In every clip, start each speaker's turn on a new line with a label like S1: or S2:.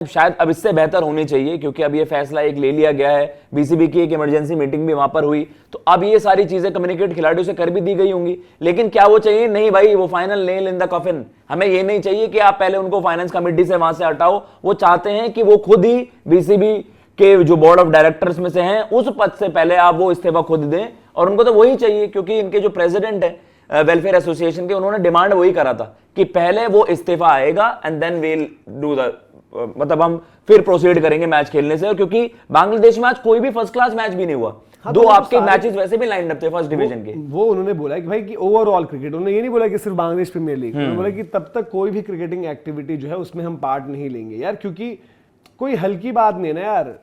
S1: शायद अब इससे बेहतर होनी चाहिए, क्योंकि अब ये फैसला एक ले लिया गया है, बीसीबी की एक इमरजेंसी मीटिंग भी वहां पर हुई, तो अब ये सारी चीजें कम्युनिकेट खिलाड़ियों से कर भी दी गई होंगी। लेकिन क्या वो चाहिए? नहीं भाई, वो final nail in the coffin. हमें ये नहीं चाहिए कि आप पहले उनको फाइनेंस कमेटी से वहां से हटाओ। वो चाहते हैं कि वो खुद ही बीसीबी के जो बोर्ड ऑफ डायरेक्टर्स में से हैं उस पद से पहले आप वो इस्तीफा खुद दें, और उनको तो वही चाहिए, क्योंकि इनके जो प्रेसिडेंट है वेलफेयर एसोसिएशन के, उन्होंने डिमांड वही करा था कि पहले वो इस्तीफा आएगा and then we'll do the, मतलब हम फिर प्रोसीड करेंगे मैच खेलने से। क्योंकि बांग्लादेश में आज कोई भी फर्स्ट क्लास मैच भी नहीं हुआ।
S2: हाँ,
S1: दो आपके मैचेस वैसे भी लाइन अप थे फर्स्ट डिवीजन के।
S2: वो उन्होंने बोला कि भाई कि ओवरऑल क्रिकेट, उन्होंने ये नहीं बोला कि सिर्फ बांग्लादेश प्रीमियर लीग, उन्होंने बोला कि तब तक कोई भी क्रिकेटिंग एक्टिविटी जो है उसमें हम पार्ट नहीं लेंगे यार, क्योंकि कोई हल्की बात नहीं ना यार।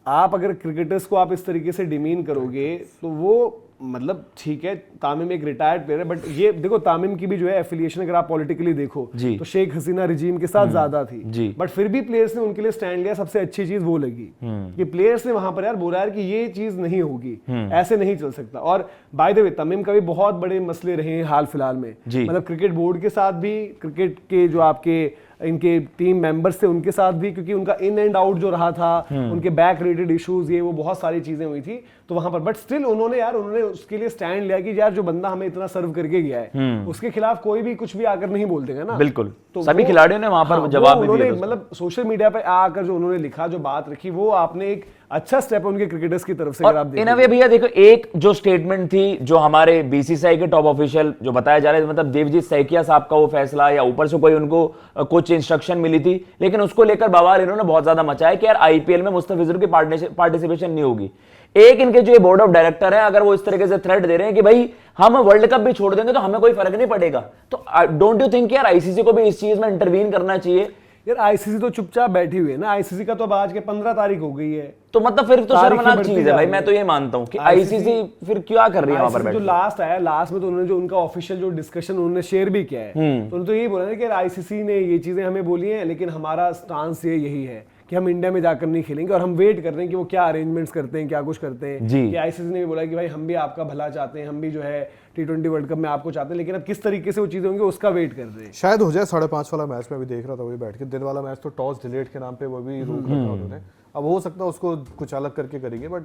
S2: आप अगर क्रिकेटर्स को आप इस तरीके से डिमीन करोगे तो वो मतलब ठीक है, तामिम एक रिटायर्ड प्लेयर है, बट ये देखो तामिम की भी जो है एफिलिएशन अगर आप पॉलिटिकली देखो तो शेख हसीना रिजीम के साथ ज्यादा थी, बट फिर भी प्लेयर्स ने उनके लिए स्टैंड लिया। सबसे अच्छी चीज वो लगी कि प्लेयर्स ने वहां पर यार बोला यार कि ये चीज नहीं होगी, ऐसे नहीं चल सकता। और बाय द वे तमीम का भी बहुत बड़े मसले रहे हैं हाल फिलहाल में, मतलब क्रिकेट बोर्ड के साथ भी, क्रिकेट के जो आपके इनके टीम मेंबर्स थे उनके साथ भी, क्योंकि उनका इन एंड आउट जो रहा था, उनके बैक रिलेटेड इश्यूज, ये वो बहुत सारी चीजें हुई थी तो वहां पर। बट स्टिल उन्होंने उसके लिए स्टैंड लिया कि यार जो बंदा हमें इतना सर्व करके गया है उसके खिलाफ कोई भी कुछ भी आकर नहीं बोल देगा ना।
S1: बिल्कुल, तो सभी खिलाड़ियों ने वहां पर जवाब भी दिया।
S2: मतलब सोशल मीडिया पे आकर जो उन्होंने लिखा, जो बात रखी, वो आपने एक अच्छा स्टेप है उनके क्रिकेटर्स की तरफ से। अगर आप
S1: इन अ वे भैया देखो, एक जो स्टेटमेंट थी जो हमारे बीसीसीआई के टॉप ऑफिशियल जो बताया जा रहा है, मतलब देवजीत सैकिया साहब का वो फैसला या ऊपर से कोई उनको कुछ इंस्ट्रक्शन मिली थी, लेकिन उसको लेकर बवाल इन्होंने बहुत ज्यादा मचाया कि यार आईपीएल में मुस्तफिजुर की पार्टिसिपेशन नहीं होगी। एक इनके जो बोर्ड ऑफ डायरेक्टर है, अगर वो इस तरीके से थ्रेट दे रहे हैं कि भाई हम वर्ल्ड कप भी छोड़ देंगे तो हमें कोई फर्क नहीं पड़ेगा, तो डोंट यू थिंक यार आईसीसी को भी इस चीज में इंटरवीन करना चाहिए?
S2: यार आईसीसी तो चुपचाप बैठी हुई है ना। आईसीसी का तो अब आज के 15 तारीख हो गई है,
S1: तो मतलब फिर तो शर्मनाक चीज है भाई। मैं तो ये मानता हूं कि आईसीसी फिर क्या कर रही है वहां पर बैठ।
S2: जो लास्ट आया, लास्ट में तो उन्होंने जो उनका ऑफिशियल जो डिस्कशन उन्होंने शेयर भी किया है, तो उन्होंने तो यही बोला ना कि आईसीसी ने ये चीजें हमें बोली हैं, लेकिन हमारा स्टांस ये यही है कि हम इंडिया में जाकर नहीं खेलेंगे, और हम वेट कर रहे हैं कि वो क्या अरेंजमेंट्स करते हैं, क्या कुछ करते हैं। कि आईसीसी ने भी बोला कि भाई हम भी आपका भला चाहते हैं, हम भी जो है T20 वर्ल्ड कप में आपको चाहते हैं, लेकिन अब किस तरीके से वो चीजें होंगी उसका वेट कर रहे हैं।
S3: शायद हो जाए 5:30 वाला मैच में भी देख रहा था वही बैठ के। दिन वाला मैच तो टॉस डिलेट के नाम पे वो भी रोक रखा उन्होंने। अब हो सकता है उसको कुछ अलग करके करेंगे, बट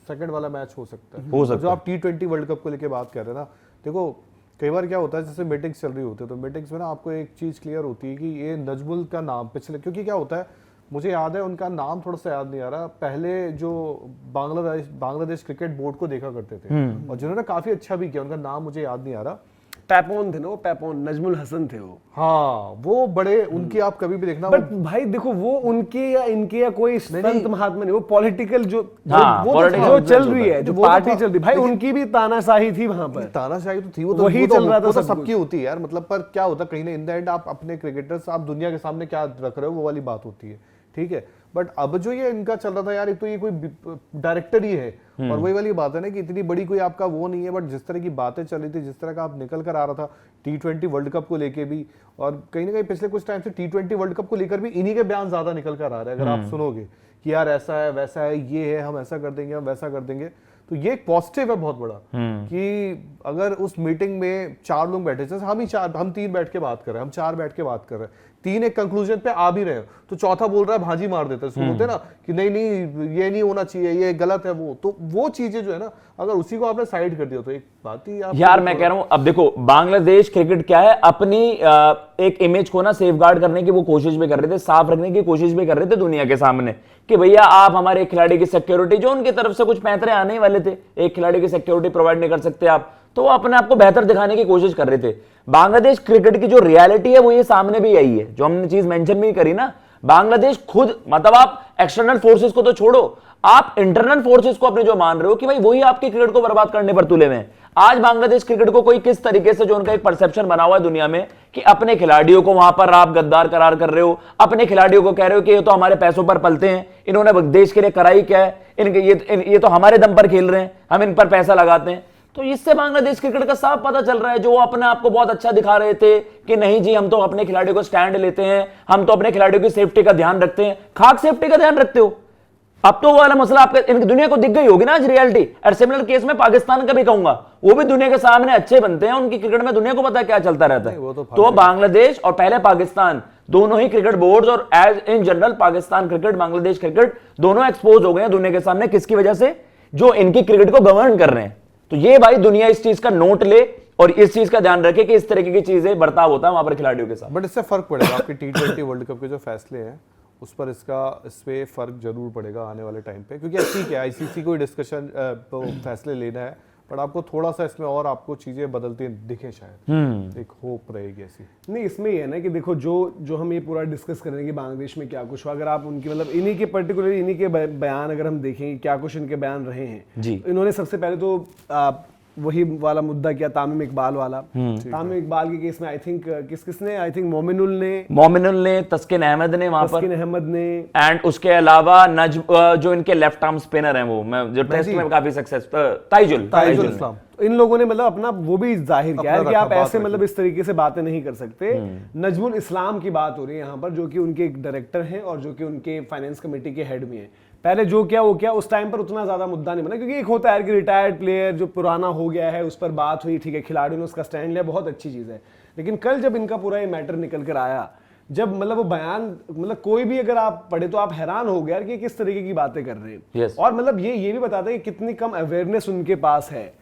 S3: सेकंड वाला मैच हो सकता है। जो आप T20 वर्ल्ड कप को लेके बात कर रहे हैं ना, देखो कई बार क्या होता है, जैसे मीटिंग्स चल रही होती है तो मीटिंग्स में ना आपको एक चीज क्लियर होती है कि ये नजमुल का नाम पिछले, क्योंकि क्या होता है, मुझे याद है उनका नाम थोड़ा सा याद नहीं आ रहा, पहले जो बांग्लादेश क्रिकेट बोर्ड को देखा करते थे और जिन्होंने काफी अच्छा भी किया, उनका नाम मुझे याद नहीं आ रहा।
S2: पैपोन थे ना वो, पैपोन नजमुल हसन थे वो।
S3: हाँ, वो बड़े उनकी आप कभी भी देखना।
S2: बट भाई देखो वो उनके या इनके या कोई संत महात्मा नहीं, वो पॉलिटिकल जो चल रही है, जो पार्टी चल रही, भाई उनकी भी तानाशाही थी वहां पर।
S3: तानाशाही तो थी, वो तो
S2: वही चल रहा था,
S3: सबकी होती है यार। मतलब पर क्या होता कहीं ना इन द एंड आप अपने क्रिकेटर्स आप दुनिया के सामने क्या रख रहे हो वो वाली बात होती है, ठीक है। बट अब जो ये इनका चल रहा था यार, एक तो ये कोई डायरेक्टर ही है और वही वाली बात है ना कि इतनी बड़ी कोई आपका वो नहीं है, बट जिस तरह की बातें चल रही थी, जिस तरह का आप निकल कर आ रहा था T20 वर्ल्ड कप को लेके भी, और कहीं ना कहीं पिछले कुछ टाइम से T20 वर्ल्ड कप को लेकर भी इन्हीं के बयान ज्यादा निकल कर आ रहे हैं। अगर आप सुनोगे कि यार ऐसा है वैसा है, ये है, हम ऐसा कर देंगे, हम वैसा कर देंगे, तो ये एक पॉजिटिव है बहुत बड़ा कि अगर उस मीटिंग में 4 लोग बैठे, जैसे हम 3 बैठ के बात कर रहे हैं, हम 4 बैठ के बात कर रहे हैं, 3 एक कंक्लूजन पे आ भी रहे हो, तो चौथा बोल रहा है भाजी मार देता है, सुनते ना कि नहीं ये नहीं होना चाहिए, ये गलत है, वो चीजें जो है ना, अगर उसी को आपने साइड कर दिया तो एक बात ही
S1: यार मैं कह रहा हूं, अब देखो बांग्लादेश क्रिकेट क्या है, अपनी एक इमेज को ना सेफगार्ड करने की वो कोशिश भी कर रहे थे, साफ रखने की कोशिश भी कर रहे थे दुनिया के सामने कि भैया आप हमारे एक खिलाड़ी की सिक्योरिटी, जो उनकी तरफ से कुछ पैंतरे आने ही वाले थे, एक खिलाड़ी की सिक्योरिटी प्रोवाइड नहीं कर सकते आप, तो वो अपने आप को बेहतर दिखाने की कोशिश कर रहे थे। बांग्लादेश क्रिकेट की जो रियलिटी है वो ये सामने भी आई है, जो हमने चीज मेंशन भी करी ना, बांग्लादेश खुद, मतलब आप एक्सटर्नल फोर्सेस को तो छोड़ो, आप इंटरनल फोर्सेस को अपने जो मान रहे हो कि भाई वही आपके क्रिकेट को बर्बाद करने पर तुले में। आज बांग्लादेश क्रिकेट को कोई किस तरीके से, जो उनका एक परसेप्शन बना हुआ है दुनिया में कि अपने खिलाड़ियों को वहां पर आप गद्दार करार कर रहे हो, अपने खिलाड़ियों को कह रहे हो कि ये तो हमारे पैसों पर पलते हैं, इन्होंने देश के लिए कराई क्या है, इनके ये तो हमारे दम पर खेल रहे हैं, हम इन पर पैसा लगाते हैं। तो इससे बांग्लादेश क्रिकेट का साफ पता चल रहा है, जो अपने आप को बहुत अच्छा दिखा रहे थे कि नहीं जी हम तो अपने खिलाड़ियों को स्टैंड लेते हैं, हम तो अपने खिलाड़ियों की सेफ्टी का ध्यान रखते हैं। खाक सेफ्टी का ध्यान रखते हो? अब तो वो वाला मसला आपके इनकी दुनिया को दिख गई होगी ना आज रियलिटी। और सिमिलर केस में पाकिस्तान का भी कहूंगा, वो भी दुनिया के सामने अच्छे बनते हैं, उनकी क्रिकेट में दुनिया को पता है क्या चलता रहता है। तो बांग्लादेश और पहले पाकिस्तान दोनों ही क्रिकेट बोर्ड्स और as in general Pakistan cricket, Bangladesh cricket दोनों एक्सपोज हो गए हैं दुनिया के सामने। किसकी वजह से? जो इनकी क्रिकेट को गवर्न कर रहे हैं। तो ये भाई दुनिया इस चीज का नोट ले और इस चीज का ध्यान रखे कि इस तरीके की चीजें बर्ताव होता है वहां पर खिलाड़ियों के साथ।
S3: बट इससे फर्क पड़ेगा आपके T20 वर्ल्ड कप के जो फैसले हैं उस पर इस पे फर्क जरूर पड़ेगा आने वाले टाइम पे, क्योंकि ठीक है आईसीसी को डिस्कशन फैसले लेना है, बट आपको थोड़ा सा इसमें और आपको चीजें बदलती दिखे शायद, एक होप रहेगी ऐसी।
S2: नहीं, इसमें ये है ना कि देखो जो हम ये पूरा डिस्कस करेंगे कि बांग्लादेश में क्या कुछ हुआ, अगर आप उनकी मतलब इन्हीं के पर्टिकुलर इन्हीं के बयान अगर हम देखें क्या कुछ इनके बयान रहे हैं
S1: जी।
S2: इन्होंने सबसे पहले तो वही वाला मुद्दा किया तामीम इकबाल वाला। तामीम इकबाल के केस में आई थिंक किसने आई थिंक मोमिनुल ने, तस्किन अहमद ने वहां पर, तस्किन अहमद ने, एंड
S1: उसके अलावा जो इनके लेफ्ट आर्म स्पिनर हैं वो जो टेस्ट में काफी सक्सेस, ताइजुल इस्लाम।
S2: इन लोगों ने मतलब अपना वो भी जाहिर किया है कि आप ऐसे मतलब इस तरीके से बातें नहीं कर सकते। नजमुल इस्लाम की बात हो रही है यहाँ पर, जो कि उनके एक डायरेक्टर हैं और जो कि उनके फाइनेंस कमेटी के हेड में है। पहले जो क्या वो क्या उस टाइम पर उतना ज्यादा मुद्दा नहीं बना, क्योंकि एक होता है कि रिटायर्ड प्लेयर जो पुराना हो गया है उस पर बात हुई, ठीक है, खिलाड़ियों ने उसका स्टैंड लिया, बहुत अच्छी चीज है। लेकिन कल जब इनका पूरा ये मैटर निकल कर आया, जब मतलब वो बयान मतलब कोई भी अगर आप पढ़े तो आप हैरान हो गए यार कि किस तरीके की बातें कर रहे हैं। और मतलब ये भी बताता है कि कितनी कम अवेयरनेस उनके पास है।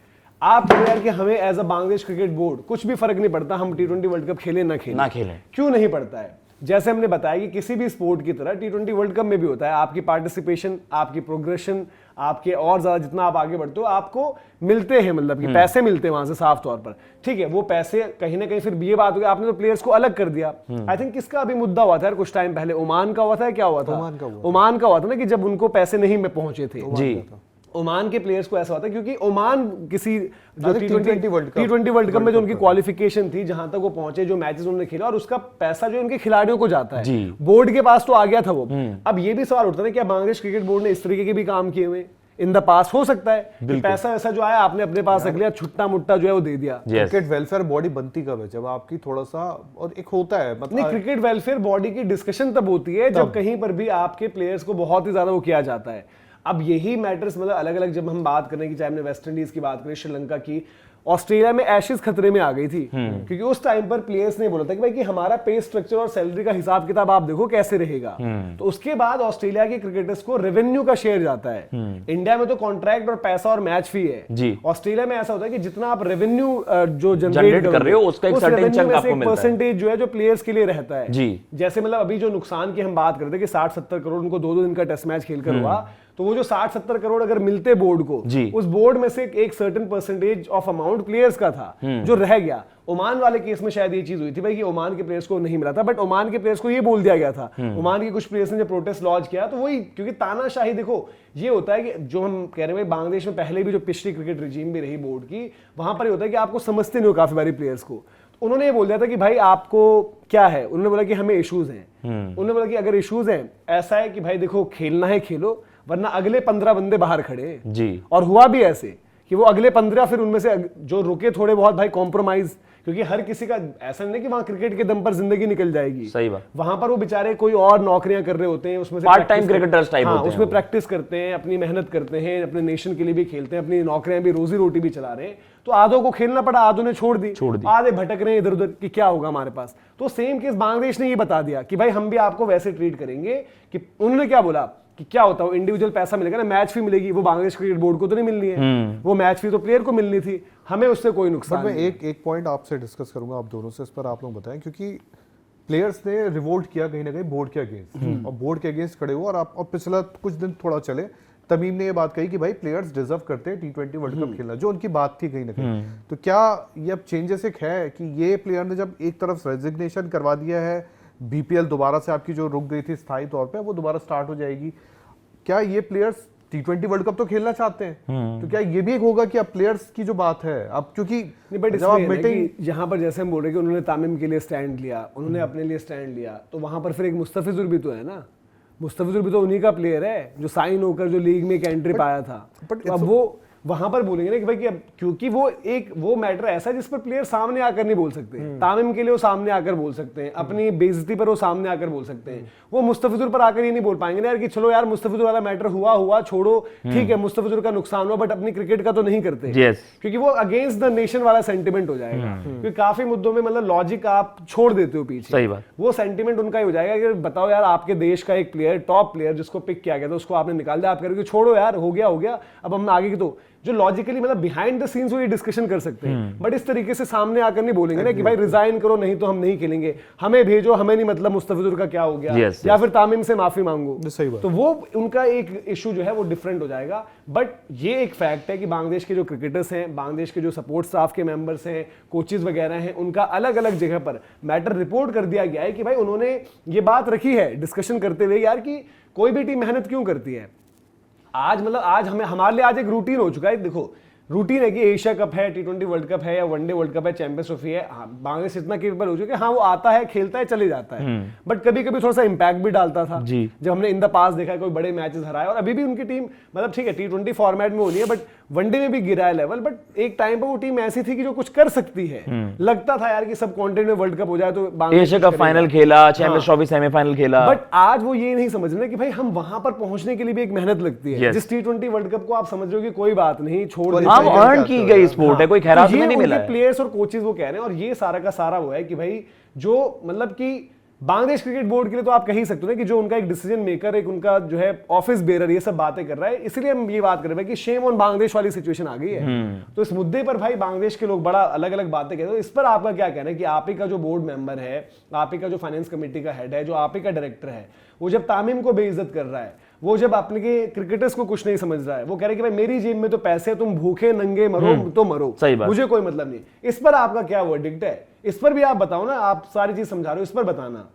S2: आप कह यार कि हमें as a Bangladesh cricket board कुछ भी फर्क नहीं पड़ता हम T20 वर्ल्ड कप खेलें ना खेलें। क्यों नहीं पड़ता है? जैसे हमने बताया कि किसी भी स्पोर्ट की तरह T20 वर्ल्ड कप में भी होता है, आपकी पार्टिसिपेशन, आपकी प्रोग्रेशन, आपके और ज्यादा जितना आप आगे बढ़ते हो आपको मिलते हैं, मतलब कि पैसे मिलते हैं वहां से साफ तौर पर, ठीक है। वो पैसे कहीं ना कहीं फिर ये बात हो गई, आपने तो प्लेयर्स को अलग कर दिया। आई थिंक किसका अभी मुद्दा हुआ था यार कुछ टाइम पहले, ओमान का हुआ था, क्या हुआ था? ओमान का हुआ था ना, कि जब उनको पैसे नहीं में पहुंचे थे जी। ओमान के प्लेयर्स को ऐसा होता है क्योंकि ओमान किसी जो T20 वर्ल्ड कप में जो उनकी क्वालिफिकेशन थी, जहां तक वो पहुंचे, जो मैचेस उन्होंने खेला, और उसका पैसा जो उनके खिलाड़ियों को जाता है बोर्ड के पास तो आ गया था वो। अब ये भी सवाल उठता है कि बांग्लादेश क्रिकेट बोर्ड ने इस तरीके के भी काम किए हुए इन द पास? हो सकता है कि पैसा ऐसा जो आया आपने अपने पास रख लिया, छुट्टा मुट्टा जो है वो दे दिया।
S3: क्रिकेट वेलफेयर बॉडी बनती कब है? जब आपकी थोड़ा सा और एक होता है मतलब
S2: नहीं, क्रिकेट वेलफेयर बॉडी की डिस्कशन तब होती है जब कहीं पर भी आपके प्लेयर्स को बहुत ही ज्यादा वो किया जाता है। अब यही मैटर्स मतलब अलग अलग जब हम बात करें कि चाहे हमने वेस्ट इंडीज की बात करें, श्रीलंका की, ऑस्ट्रेलिया में एशेज खतरे में आ गई थी, क्योंकि उस टाइम पर प्लेयर्स ने बोला था कि भाई कि हमारा पे स्ट्रक्चर और सैलरी का हिसाब किताब आप देखो कैसे रहेगा। तो उसके बाद ऑस्ट्रेलिया के क्रिकेटर्स को रेवेन्यू का शेयर जाता है। इंडिया में तो कॉन्ट्रैक्ट और पैसा और मैच फी है, ऑस्ट्रेलिया में ऐसा होता है कि जितना आप रेवेन्यू जो जनरेट कर रहे हो उसका एक सर्टेन चंक आपको मिलता है, परसेंटेज जो है जो प्लेयर्स के लिए रहता है जी। जैसे मतलब अभी जो नुकसान की हम बात करते हैं कि 60-70 करोड़ उनको 2-2 दिन का टेस्ट मैच खेलकर हुआ, तो वो जो 60-70 करोड़ अगर मिलते बोर्ड को, उस बोर्ड में से एक certain percentage of amount players का था जो रह गया। ओमान वाले केस में शायद ये चीज हुई थी भाई कि ओमान के प्लेयर्स को नहीं मिला था, बट ओमान के प्लेयर्स को ये बोल दिया गया था। ओमान के कुछ प्लेयर्स ने जब प्रोटेस्ट लॉन्च किया तो वही, क्योंकि तानाशाही देखो ये होता है कि जो हम कह रहे हैं बांग्लादेश में पहले भी जो पिछली क्रिकेट रिजीम भी रही बोर्ड की, वहां पर ये होता है कि आपको समझते नहीं हो काफी बारी प्लेयर्स को। उन्होंने ये बोल दिया था कि भाई आपको क्या है, उन्होंने बोला कि हमें इश्यूज हैं। उन्होंने बोला कि अगर इश्यूज हैं, ऐसा है कि भाई देखो खेलना है खेलो, वरना अगले 15 बंदे बाहर खड़े जी। और हुआ भी ऐसे कि वो अगले 15 फिर उनमें से जो रुके थोड़े बहुत भाई कॉम्प्रोमाइज, क्योंकि हर किसी का ऐसा नहीं कि वहां क्रिकेट के दम पर जिंदगी निकल जाएगी। सही बात। वहां पर वो बेचारे कोई और नौकरियां कर रहे होते हैं, उसमें से पार्ट टाइम क्रिकेटर्स टाइप होते हैं, उसमें प्रैक्टिस करते हैं, अपनी मेहनत करते हैं, अपने नेशन के लिए भी खेलते हैं, अपनी नौकरियां भी, रोजी रोटी भी चला रहे हैं। तो आधों को खेलना पड़ा, आधों ने छोड़ दी, आधे भटक रहे हैं इधर उधर कि क्या होगा हमारे पास। तो सेम केस बांग्लादेश ने ये बता दिया कि भाई हम भी आपको वैसे ट्रीट करेंगे। कि उन्होंने क्या बोला कि क्या होता है इंडिविजुअल पैसा मिलेगा ना, मैच फी मिलेगी, वो बांग्लादेश क्रिकेट बोर्ड को तो नहीं मिलनी है, वो मैच फी तो प्लेयर को मिलनी थी, हमें उससे कोई नुकसान
S3: नहीं। मैं एक पॉइंट आपसे डिस्कस करूंगा, आप दोनों से, इस पर आप लोग बताएं, क्योंकि प्लेयर्स ने रिवोल्ट किया कहीं ना कहीं बोर्ड के अगेंस्ट, और बोर्ड के अगेंस्ट खड़े हुए, और पिछला कुछ दिन थोड़ा चले तमीम ने ये बात कही कि भाई प्लेयर्स डिजर्व करते हैं T20 वर्ल्ड कप खेलना, जो उनकी बात थी कहीं ना कहीं। तो क्या ये अब चेंजेस एक है कि ये प्लेयर ने जब एक तरफ रेजिग्नेशन करवा दिया है, BPL दोबारा से आपकी जो रुक गई थी स्थायी तौर पे, वो दोबारा स्टार्ट हो जाएगी, क्या ये प्लेयर्स T20 वर्ल्ड कप तो खेलना चाहते हैं? तो क्या ये भी एक होगा कि अब प्लेयर्स की जो बात है अब, क्योंकि
S2: जब आप मीटिंग यहाँ पर जैसे हम बोल रहे कि उन्होंने तामीम के लिए स्टैंड लिया, उन्होंने अपने लिए स्टैंड लिया, तो वहां पर फिर एक मुस्तफिजुर भी तो है ना, मुस्तफिजुर भी तो उन्हीं का प्लेयर है जो साइन होकर जो लीग में एक एंट्री पाया था। बट अब वहां पर बोलेंगे ना कि भाई कि क्योंकि वो मैटर ऐसा है जिस पर प्लेयर सामने आकर नहीं बोल सकते। तामिम के लिए वो सामने आकर बोल सकते हैं, अपनी बेइज्जती पर वो सामने आकर बोल सकते हैं। वो मुस्तफिजुर पर आकर ये नहीं बोल पाएंगे ना यार कि चलो यार मुस्तफिजुर वाला मैटर हुआ छोड़ो, ठीक है मुस्तफिजुर का नुकसान हुआ बट अपनी क्रिकेट का तो नहीं करते। क्योंकि वो अगेंस्ट द नेशन वाला सेंटिमेंट हो जाएगा। क्योंकि काफी मुद्दों में मतलब लॉजिक आप छोड़ देते हो पीछे,
S1: सही बात।
S2: वो सेंटिमेंट उनका ही हो जाएगा कि बताओ यार आपके देश का एक प्लेयर, टॉप प्लेयर जिसको पिक किया गया था उसको आपने निकाल दिया, आप कह रहे हो कि छोड़ो यार हो गया अब हम आगे की तो जो लॉजिकली मतलब बिहाइंड द सीन्स वो ये डिस्कशन कर सकते हैं। बट इस तरीके से सामने आकर नहीं बोलेंगे ना कि भाई रिजाइन करो नहीं तो हम नहीं खेलेंगे, हमें भेजो, हमें नहीं मतलब मुस्तफिजुर का क्या हो गया या फिर तामिम से माफी मांगो।
S3: सही बात।
S2: तो वो उनका एक इशू जो है वो डिफरेंट हो जाएगा। बट ये एक फैक्ट है कि बांग्लादेश के जो क्रिकेटर्स हैं, बांग्लादेश के जो सपोर्ट स्टाफ के मेंबर्स हैं, कोचेज वगैरह हैं, उनका अलग अलग जगह पर मैटर रिपोर्ट कर दिया गया है कि भाई उन्होंने ये बात रखी है डिस्कशन करते हुए यार कि कोई भी टीम मेहनत क्यों करती है। आज हमारे लिए आज एक रूटीन हो चुका है। देखो रूटीन है कि एशिया कप है, T20 वर्ल्ड कप है या वनडे वर्ल्ड कप है, चैंपियंस ट्रॉफी है, बांग्लादेश इतना केपेबल हो चुका है, हाँ वो आता है खेलता है चले जाता है। बट कभी कभी थोड़ा सा इंपैक्ट भी डालता था जब हमने इन द पास देखा है कोई बड़े मैचेस हराए। और अभी भी उनकी टीम मतलब ठीक है T20 फॉर्मेट में होनी है बट वनडे में भी गिरा है लेवल। बट एक टाइम पर वो टीम ऐसी थी कि जो कुछ कर सकती है। लगता था यार कि सब कॉन्टिनेंट में वर्ल्ड कप हो जाए तो
S1: एशिया कप फाइनल खेला, चैंपियंस ट्रॉफी सेमीफाइनल खेला।
S2: बट आज वो ये नहीं समझ रहे कि भाई हम वहां पर पहुंचने के लिए भी एक मेहनत लगती है। जिस T20 वर्ल्ड कप को आप समझ रहे हो कि कोई बात नहीं छोड़
S1: अर्न की गई स्पोर्ट है, कोई खैरात में नहीं मिला है।
S2: प्लेयर्स और कोचेस वो कह रहे हैं और ये सारा का सारा वो है कि भाई जो मतलब कि बांग्लादेश क्रिकेट बोर्ड के लिए तो आप कह ही सकते हो ना कि जो उनका एक डिसीजन मेकर, एक उनका जो है ऑफिस बेरर ये सब बातें कर रहा है। इसलिए हम ये बात कर रहे हैं कि शेम ऑन बांग्लादेश वाली सिचुएशन आ गई है। तो इस मुद्दे पर भाई बांग्लादेश के लोग बड़ा अलग अलग बातें कहते हैं। इस पर आपका क्या कहना है कि आप ही का जो बोर्ड मेंबर है, आप ही का जो फाइनेंस कमेटी का हेड है, जो आप ही का डायरेक्टर है, वो जब तामीम को बेइज्जत कर रहा है, वो जब अपने के क्रिकेटर्स को कुछ नहीं समझ रहा है, वो कह रहे कि भाई मेरी जेब में तो पैसे, तुम भूखे नंगे मरो तो मरो, मुझे कोई मतलब नहीं। इस पर आपका क्या वर्डिक्ट है? इस पर भी आप बताओ ना, आप सारी चीज समझा रहे हो, इस पर बताना।